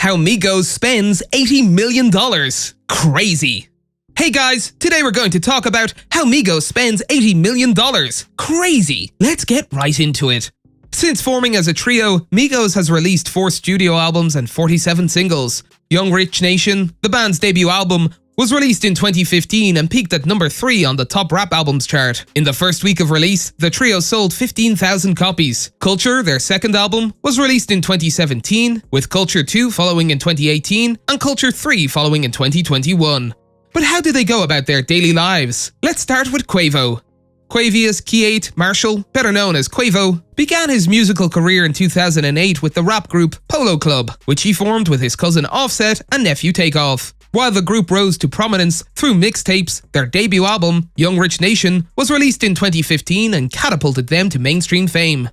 How Migos spends $80 million. Crazy. Hey guys, today we're going to talk about how Migos spends $80 million. Crazy. Let's get right into it. Since forming as a trio, Migos has released 4 studio albums and 47 singles. Young Rich Nation, the band's debut album, was released in 2015 and peaked at number 3 on the top rap albums chart. In the first week of release, the trio sold 15,000 copies. Culture, their second album, was released in 2017, with Culture 2 following in 2018 and Culture 3 following in 2021. But how do they go about their daily lives? Let's start with Quavo. Quavious Keate Marshall, better known as Quavo, began his musical career in 2008 with the rap group Polo Club, which he formed with his cousin Offset and nephew Takeoff. While the group rose to prominence through mixtapes, their debut album, Young Rich Nation, was released in 2015 and catapulted them to mainstream fame.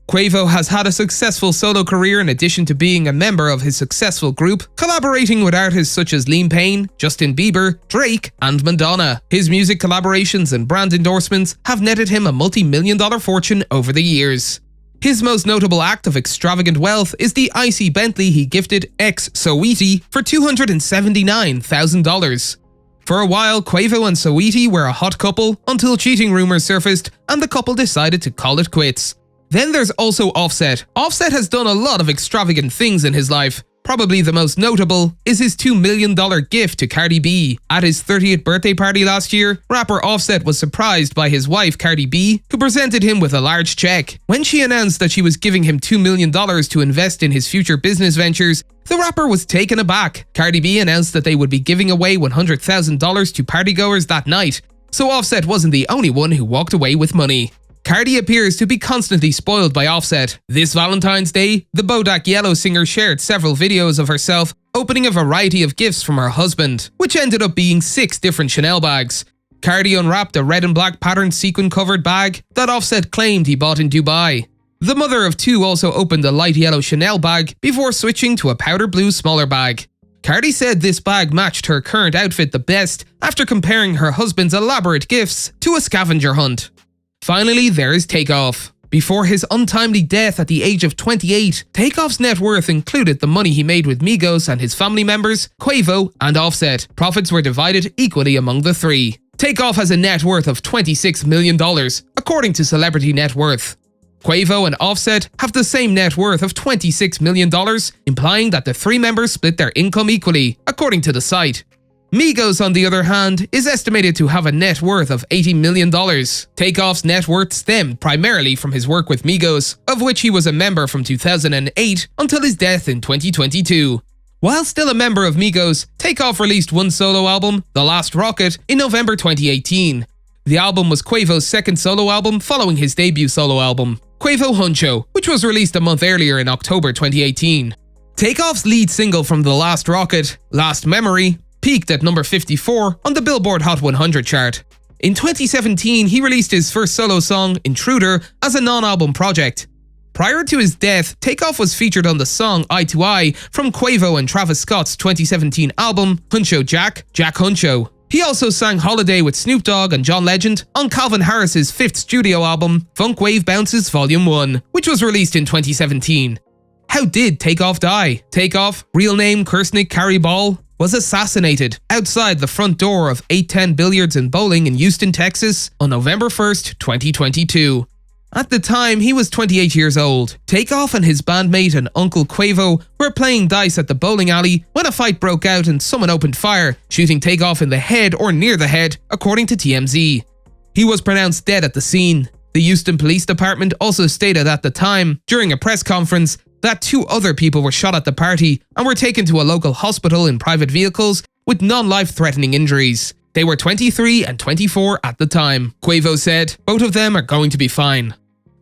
Quavo has had a successful solo career in addition to being a member of his successful group, collaborating with artists such as Liam Payne, Justin Bieber, Drake, and Madonna. His music collaborations and brand endorsements have netted him a multi-million-dollar fortune over the years. His most notable act of extravagant wealth is the icy Bentley he gifted ex-Saweetie for $279,000. For a while, Quavo and Saweetie were a hot couple until cheating rumors surfaced and the couple decided to call it quits. Then there's also Offset. Offset has done a lot of extravagant things in his life. Probably the most notable is his $2 million gift to Cardi B. At his 30th birthday party last year, rapper Offset was surprised by his wife Cardi B, who presented him with a large check. When she announced that she was giving him $2 million to invest in his future business ventures, the rapper was taken aback. Cardi B announced that they would be giving away $100,000 to partygoers that night, so Offset wasn't the only one who walked away with money. Cardi appears to be constantly spoiled by Offset. This Valentine's Day, the Bodak Yellow singer shared several videos of herself opening a variety of gifts from her husband, which ended up being 6 different Chanel bags. Cardi unwrapped a red and black patterned sequin-covered bag that Offset claimed he bought in Dubai. The mother of 2 also opened a light yellow Chanel bag before switching to a powder blue smaller bag. Cardi said this bag matched her current outfit the best after comparing her husband's elaborate gifts to a scavenger hunt. Finally, there is Takeoff. Before his untimely death at the age of 28, Takeoff's net worth included the money he made with Migos and his family members, Quavo and Offset. Profits were divided equally among the 3. Takeoff has a net worth of $26 million, according to Celebrity Net Worth. Quavo and Offset have the same net worth of $26 million, implying that the 3 members split their income equally, according to the site. Migos, on the other hand, is estimated to have a net worth of $80 million. Takeoff's net worth stemmed primarily from his work with Migos, of which he was a member from 2008 until his death in 2022. While still a member of Migos, Takeoff released one solo album, The Last Rocket, in November 2018. The album was Quavo's second solo album following his debut solo album, Quavo Huncho, which was released a month earlier in October 2018. Takeoff's lead single from The Last Rocket, Last Memory, peaked at number 54 on the Billboard Hot 100 chart. In 2017, he released his first solo song, Intruder, as a non-album project. Prior to his death, Takeoff was featured on the song Eye to Eye from Quavo and Travis Scott's 2017 album, Huncho Jack Huncho. He also sang Holiday with Snoop Dogg and John Legend on Calvin Harris's 5th studio album, Funk Wave Bounces Volume 1, which was released in 2017. How did Takeoff die? Takeoff, real name Kirsnick Carey Ball, was assassinated outside the front door of 810 Billiards and Bowling in Houston, Texas on November 1st, 2022. At the time, he was 28 years old. Takeoff and his bandmate and Uncle Quavo were playing dice at the bowling alley when a fight broke out and someone opened fire, shooting Takeoff in the head or near the head, according to TMZ. He was pronounced dead at the scene. The Houston Police Department also stated at the time, during a press conference, that 2 other people were shot at the party and were taken to a local hospital in private vehicles with non-life-threatening injuries. They were 23 and 24 at the time. Quavo said, "Both of them are going to be fine."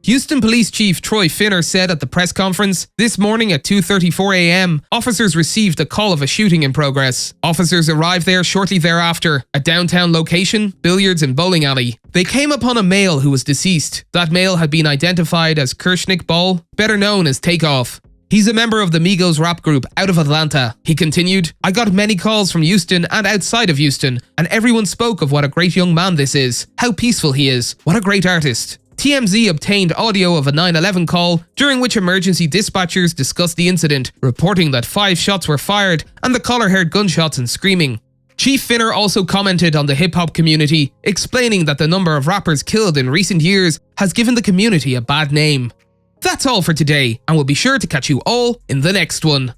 Houston Police Chief Troy Finner said at the press conference, "This morning at 2:34 a.m., officers received a call of a shooting in progress. Officers arrived there shortly thereafter, a downtown location, billiards and bowling alley. They came upon a male who was deceased. That male had been identified as Kirsnick Ball, better known as Takeoff. He's a member of the Migos rap group out of Atlanta." He continued, "I got many calls from Houston and outside of Houston, and everyone spoke of what a great young man this is, how peaceful he is, what a great artist. TMZ obtained audio of a 911 call during which emergency dispatchers discussed the incident, reporting that 5 shots were fired and the caller heard gunshots and screaming. Chief Finner also commented on the hip-hop community, explaining that the number of rappers killed in recent years has given the community a bad name. That's all for today, and we'll be sure to catch you all in the next one.